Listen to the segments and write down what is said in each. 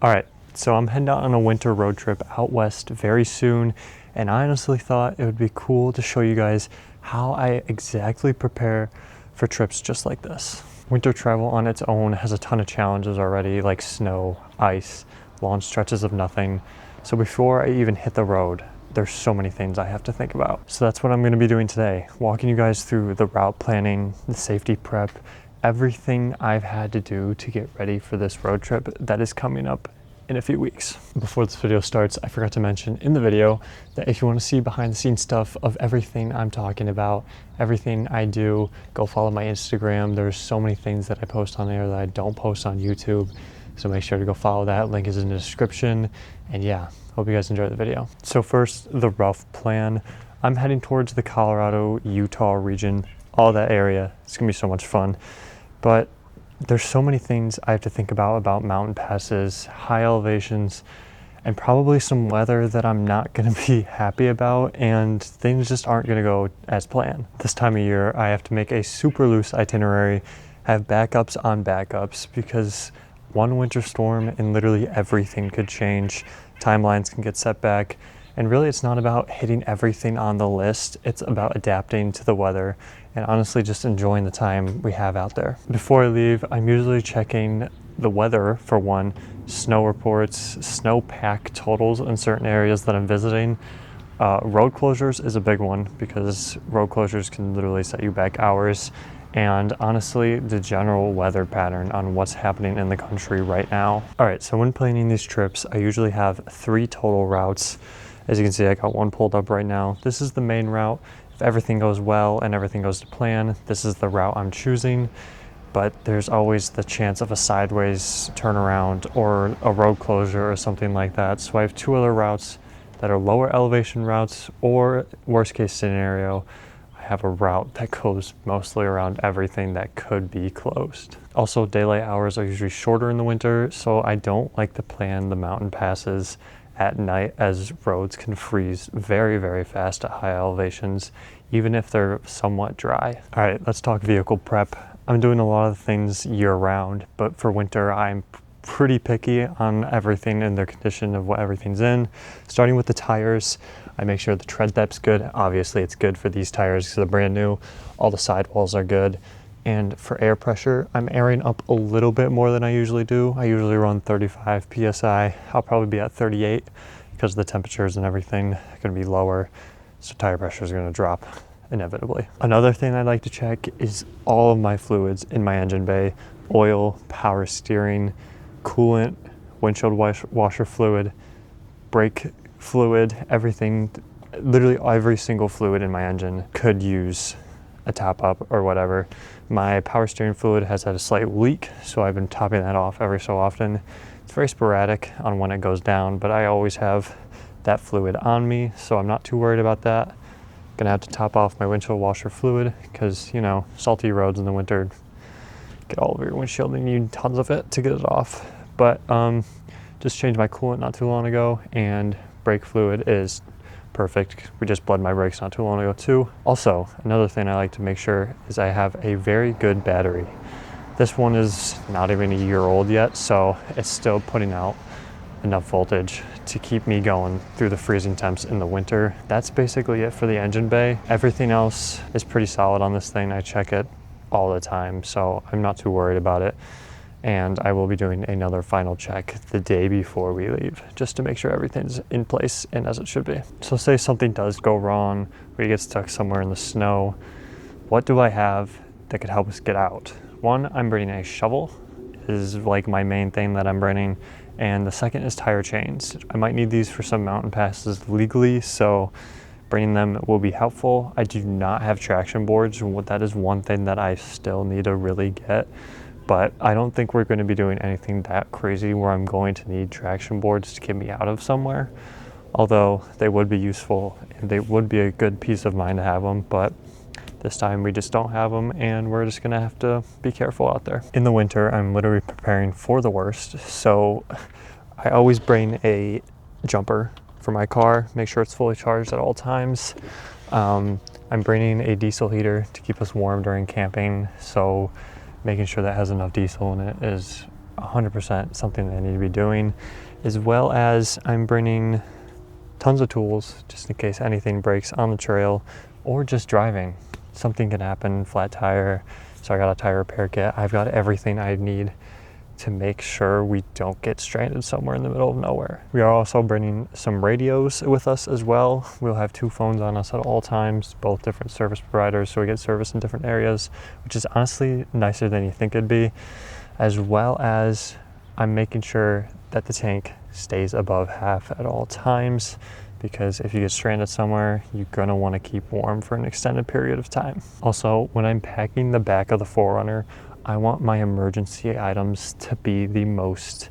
All right, so I'm heading out on a winter road trip out west very soon, and I honestly thought it would be cool to show you guys how I exactly prepare for trips just like this. Winter travel on its own has a ton of challenges already, like snow, ice, long stretches of nothing. So before I even hit the road, there's so many things I have to think about. So that's what I'm gonna be doing today, walking you guys through the route planning, the safety prep, everything I've had to do to get ready for this road trip that is coming up in a few weeks. Before this video starts, I forgot to mention in the video that if you want to see behind the scenes stuff of everything I'm talking about, everything I do, go follow my Instagram. There's so many things that I post on there that I don't post on YouTube. So make sure to go follow that. Link is in the description. And yeah, hope you guys enjoy the video. So first, the rough plan. I'm heading towards the Colorado, Utah region, all that area. It's gonna be so much fun. But there's so many things I have to think about mountain passes, high elevations, and probably some weather that I'm not going to be happy about, and things just aren't going to go as planned. This time of year, I have to make a super loose itinerary, have backups on backups, because one winter storm and literally everything could change. Timelines can get set back. And really, it's not about hitting everything on the list. It's about adapting to the weather and honestly just enjoying the time we have out there. Before I leave, I'm usually checking the weather for one, snow reports, snowpack totals in certain areas that I'm visiting. Road closures is a big one because road closures can literally set you back hours. And honestly, the general weather pattern on what's happening in the country right now. All right, so when planning these trips, I usually have 3 total routes. As you can see, I got one pulled up right now. This is the main route. If everything goes well and everything goes to plan, this is the route I'm choosing. But there's always the chance of a sideways turnaround or a road closure or something like that. So I have 2 other routes that are lower elevation routes, or worst case scenario, I have a route that goes mostly around everything that could be closed. Also, daylight hours are usually shorter in the winter, so I don't like to plan the mountain passes at night, as roads can freeze very, very fast at high elevations, even if they're somewhat dry. All right, let's talk vehicle prep. I'm doing a lot of things year round, but for winter, I'm pretty picky on everything and the condition of what everything's in. Starting with the tires, I make sure the tread depth's good. Obviously, it's good for these tires because they're brand new. All the sidewalls are good. And for air pressure, I'm airing up a little bit more than I usually do. I usually run 35 PSI. I'll probably be at 38 because the temperatures and everything are gonna be lower. So tire pressure is gonna drop inevitably. Another thing I like to check is all of my fluids in my engine bay: oil, power steering, coolant, windshield washer fluid, brake fluid, everything. Literally every single fluid in my engine could use a top up or whatever. My power steering fluid has had a slight leak, so I've been topping that off every so often. It's very sporadic on when it goes down, but I always have that fluid on me, so I'm not too worried about that. Gonna have to top off my windshield washer fluid because, you know, salty roads in the winter get all over your windshield and you need tons of it to get it off. But just changed my coolant not too long ago, and brake fluid is perfect. We just bled my brakes not too long ago too. Also, another thing I like to make sure is I have a very good battery. This one is not even a year old yet, so it's still putting out enough voltage to keep me going through the freezing temps in the winter. That's basically it for the engine bay. Everything else is pretty solid on this thing. I check it all the time, so I'm not too worried about it. And I will be doing another final check the day before we leave, just to make sure everything's in place and as it should be. So say something does go wrong, we get stuck somewhere in the snow, what do I have that could help us get out? One, I'm bringing a shovel, is like my main thing that I'm bringing. And the second is tire chains. I might need these for some mountain passes legally, so bringing them will be helpful. I do not have traction boards. That is one thing that I still need to really get. But I don't think we're going to be doing anything that crazy where I'm going to need traction boards to get me out of somewhere. Although they would be useful and they would be a good peace of mind to have them. But this time we just don't have them, and we're just going to have to be careful out there. In the winter, I'm literally preparing for the worst. So I always bring a jumper for my car, make sure it's fully charged at all times. I'm bringing a diesel heater to keep us warm during camping. So making sure that has enough diesel in it is 100% something that I need to be doing, as well as I'm bringing tons of tools just in case anything breaks on the trail or just driving. Something can happen, flat tire. So I got a tire repair kit. I've got everything I need to make sure we don't get stranded somewhere in the middle of nowhere. We are also bringing some radios with us as well. We'll have 2 phones on us at all times, both different service providers, so we get service in different areas, which is honestly nicer than you think it'd be, as well as I'm making sure that the tank stays above half at all times, because if you get stranded somewhere, you're gonna wanna keep warm for an extended period of time. Also, when I'm packing the back of the 4Runner, I want my emergency items to be the most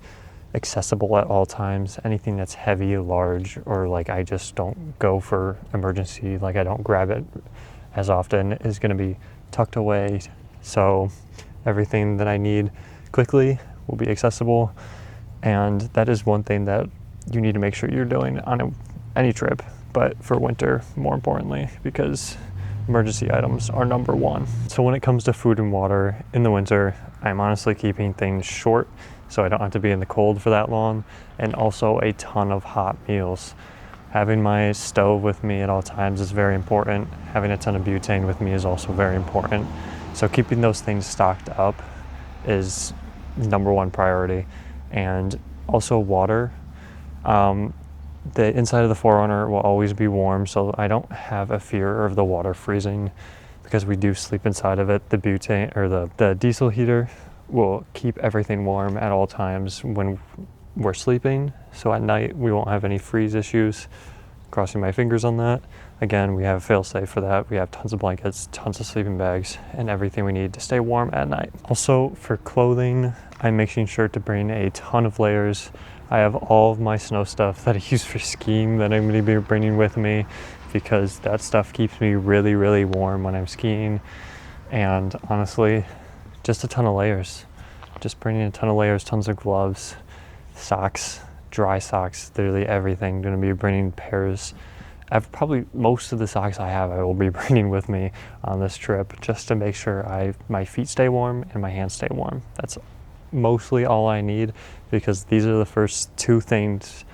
accessible at all times. Anything that's heavy, large, or like I just don't go for emergency, like I don't grab it as often, is gonna be tucked away. So everything that I need quickly will be accessible. And that is one thing that you need to make sure you're doing on any trip, but for winter, more importantly, because emergency items are number 1. So when it comes to food and water in the winter, I'm honestly keeping things short so I don't have to be in the cold for that long, and also a ton of hot meals. Having my stove with me at all times is very important. Having a ton of butane with me is also very important. So keeping those things stocked up is number 1 priority. And also water. The inside of the 4Runner will always be warm, so I don't have a fear of the water freezing because we do sleep inside of it. The butane or the diesel heater will keep everything warm at all times when we're sleeping. So at night we won't have any freeze issues. Crossing my fingers on that. Again, we have a fail-safe for that. We have tons of blankets, tons of sleeping bags, and everything we need to stay warm at night. Also for clothing, I'm making sure to bring a ton of layers. I have all of my snow stuff that I use for skiing that I'm going to be bringing with me, because that stuff keeps me really, really warm when I'm skiing. And honestly, just a ton of layers. Just bringing a ton of layers, tons of gloves, socks, dry socks, literally everything. Going to be bringing pairs. I've probably most of the socks I have I will be bringing with me on this trip, just to make sure my feet stay warm and my hands stay warm. That's mostly all I need, because these are the first 2 things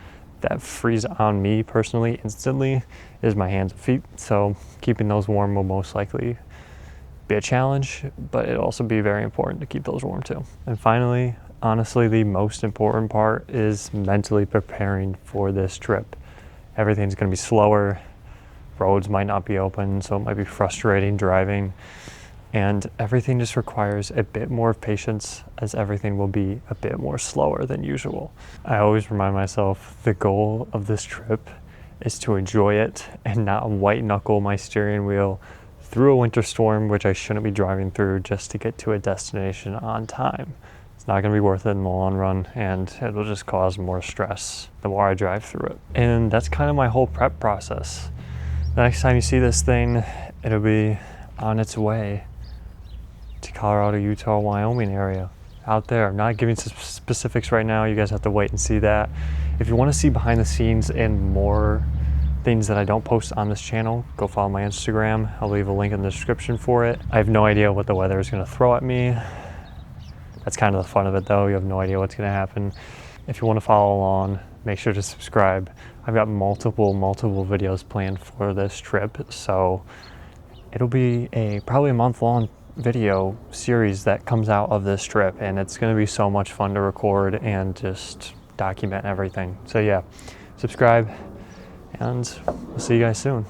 that freeze on me personally instantly, is my hands and feet. So keeping those warm will most likely be a challenge, but it'll also be very important to keep those warm too. And finally, honestly, the most important part is mentally preparing for this trip. Everything's going to be slower. Roads might not be open, so it might be frustrating driving. And everything just requires a bit more patience, as everything will be a bit more slower than usual. I always remind myself the goal of this trip is to enjoy it and not white knuckle my steering wheel through a winter storm, which I shouldn't be driving through, just to get to a destination on time. It's not going to be worth it in the long run, and it'll just cause more stress the more I drive through it. And that's kind of my whole prep process. The next time you see this thing, it'll be on its way to Colorado, Utah, Wyoming area. Out there. I'm not giving specifics right now. You guys have to wait and see that. If you want to see behind the scenes and more things that I don't post on this channel, go follow my Instagram. I'll leave a link in the description for it. I have no idea what the weather is going to throw at me. That's kind of the fun of it though. You have no idea what's going to happen. If you want to follow along, make sure to subscribe. I've got multiple videos planned for this trip, so it'll be probably a month-long video series that comes out of this trip, and it's going to be so much fun to record and just document everything. So yeah, subscribe, and we'll see you guys soon.